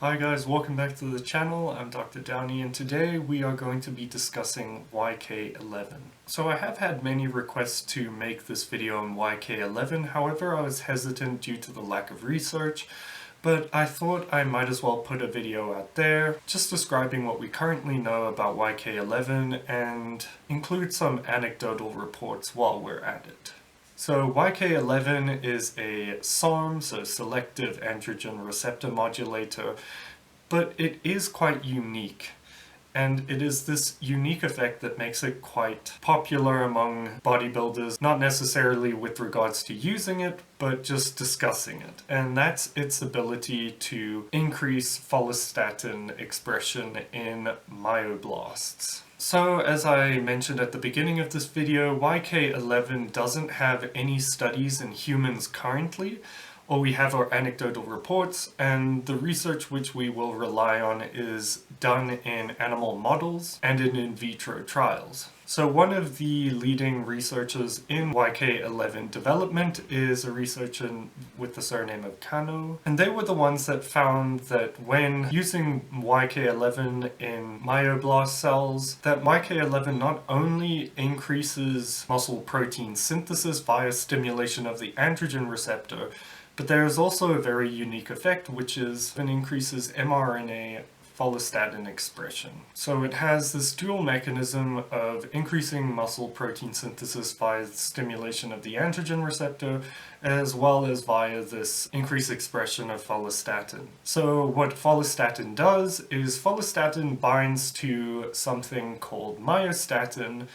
Hi guys, welcome back to the channel. I'm Dr. Downey and today we are going to be discussing YK-11. So I have had many requests to make this video on YK-11, however I was hesitant due to the lack of research, but I thought I might as well put a video out there just describing what we currently know about YK-11 and include some anecdotal reports while we're at it. So YK-11 is a SARM, so Selective Androgen Receptor Modulator, but it is quite unique. And it is this unique effect that makes it quite popular among bodybuilders, not necessarily with regards to using it, but just discussing it. And that's its ability to increase follistatin expression in myoblasts. So, as I mentioned at the beginning of this video, YK-11 doesn't have any studies in humans currently. All we have are anecdotal reports, and the research which we will rely on is done in animal models and in vitro trials. So one of the leading researchers in YK-11 development is a researcher with the surname of Kano, and they were the ones that found that when using YK-11 in myoblast cells, that YK-11 not only increases muscle protein synthesis via stimulation of the androgen receptor, but there is also a very unique effect, which is it increases mRNA follistatin expression. So it has this dual mechanism of increasing muscle protein synthesis via stimulation of the androgen receptor, as well as via this increased expression of follistatin. So what follistatin does is follistatin binds to something called myostatin,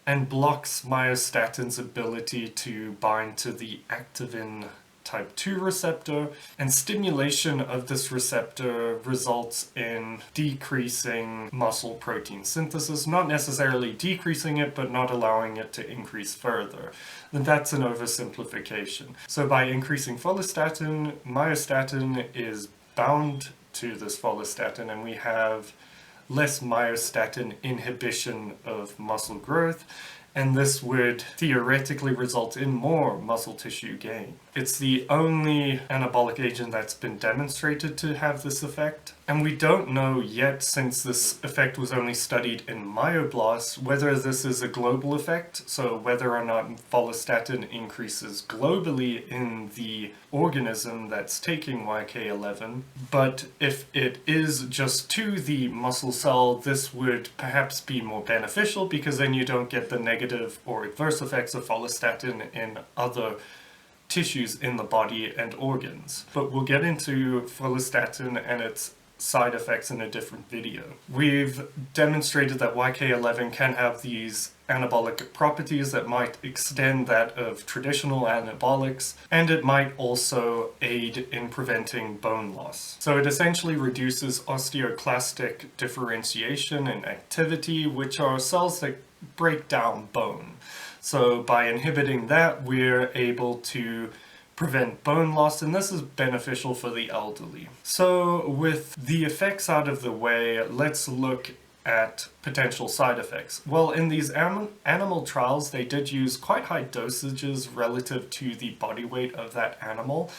and blocks myostatin's ability to bind to the activin type 2 receptor, and stimulation of this receptor results in decreasing muscle protein synthesis, not necessarily decreasing it, but not allowing it to increase further. And that's an oversimplification. So by increasing follistatin, myostatin is bound to this follistatin, and we have less myostatin inhibition of muscle growth, and this would theoretically result in more muscle tissue gain. It's the only anabolic agent that's been demonstrated to have this effect, and we don't know yet, since this effect was only studied in myoblasts, whether this is a global effect, so whether or not follistatin increases globally in the organism that's taking YK-11, but if it is just to the muscle cell, this would perhaps be more beneficial because then you don't get the negative or adverse effects of follistatin in other tissues in the body and organs. But we'll get into follistatin and its side effects in a different video. We've demonstrated that YK-11 can have these anabolic properties that might extend that of traditional anabolics, and it might also aid in preventing bone loss. So it essentially reduces osteoclastic differentiation and activity, which are cells that break down bone. So by inhibiting that, we're able to prevent bone loss, and this is beneficial for the elderly. So with the effects out of the way, let's look at potential side effects. Well, in these animal trials, they did use quite high dosages relative to the body weight of that animal,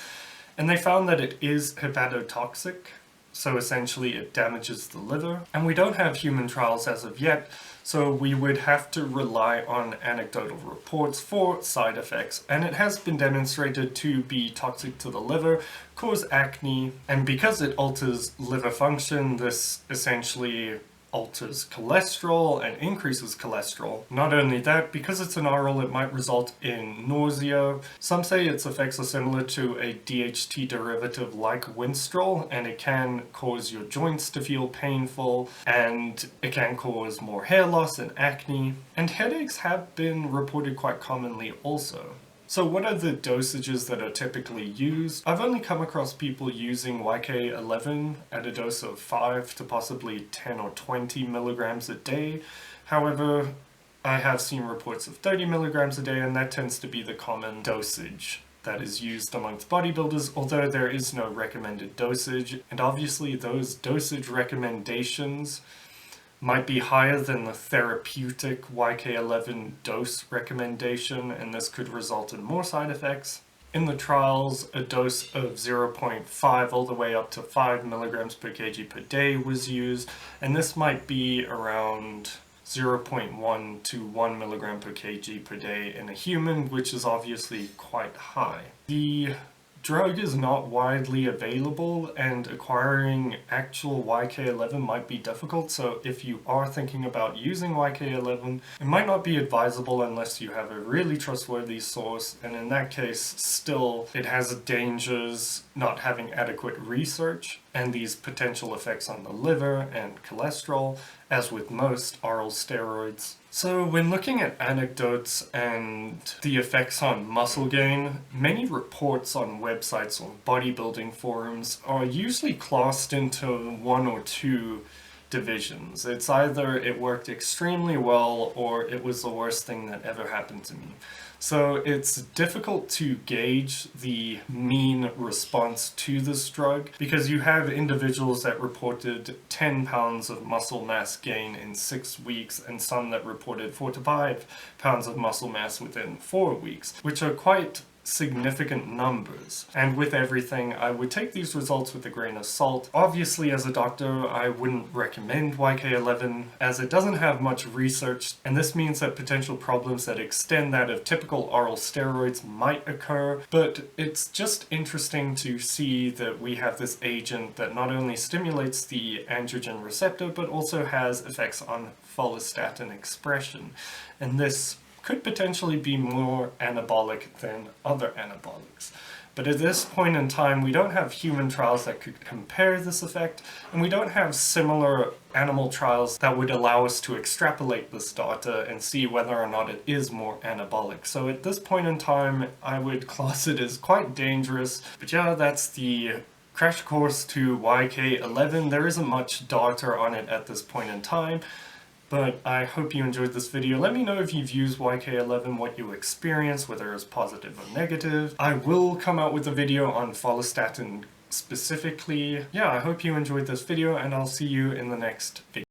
and they found that it is hepatotoxic, so essentially it damages the liver. And we don't have human trials as of yet, so we would have to rely on anecdotal reports for side effects, and it has been demonstrated to be toxic to the liver, cause acne, and because it alters liver function, this essentially alters cholesterol and increases cholesterol. Not only that, because it's an oral, it might result in nausea. Some say its effects are similar to a DHT derivative like Winstrol, and it can cause your joints to feel painful, and it can cause more hair loss and acne, and headaches have been reported quite commonly also. So what are the dosages that are typically used? I've only come across people using YK-11 at a dose of 5 to possibly 10 or 20 milligrams a day. However, I have seen reports of 30 milligrams a day, and that tends to be the common dosage that is used amongst bodybuilders, although there is no recommended dosage, and obviously those dosage recommendations might be higher than the therapeutic YK-11 dose recommendation, and this could result in more side effects. In the trials, a dose of 0.5 all the way up to 5 milligrams per kg per day was used, and this might be around 0.1 to 1 milligram per kg per day in a human, which is obviously quite high. The drug is not widely available, and acquiring actual YK-11 might be difficult, so if you are thinking about using YK-11, it might not be advisable unless you have a really trustworthy source, and in that case, still, it has dangers not having adequate research, and these potential effects on the liver and cholesterol, as with most oral steroids. So when looking at anecdotes and the effects on muscle gain, many reports on websites or bodybuilding forums are usually classed into one or two divisions. It's either it worked extremely well or it was the worst thing that ever happened to me. So it's difficult to gauge the mean response to this drug because you have individuals that reported 10 pounds of muscle mass gain in 6 weeks and some that reported 4 to 5 pounds of muscle mass within 4 weeks, which are quite significant numbers. And with everything, I would take these results with a grain of salt. Obviously, as a doctor, I wouldn't recommend YK-11 as it doesn't have much research, and this means that potential problems that extend that of typical oral steroids might occur, but it's just interesting to see that we have this agent that not only stimulates the androgen receptor, but also has effects on follistatin expression. And this could potentially be more anabolic than other anabolics. But at this point in time, we don't have human trials that could compare this effect, and we don't have similar animal trials that would allow us to extrapolate this data and see whether or not it is more anabolic. So at this point in time, I would class it as quite dangerous. But yeah, that's the crash course to YK-11. There isn't much data on it at this point in time, but I hope you enjoyed this video. Let me know if you've used YK-11, what you experienced, whether it's positive or negative. I will come out with a video on Follistatin specifically. Yeah, I hope you enjoyed this video, and I'll see you in the next video.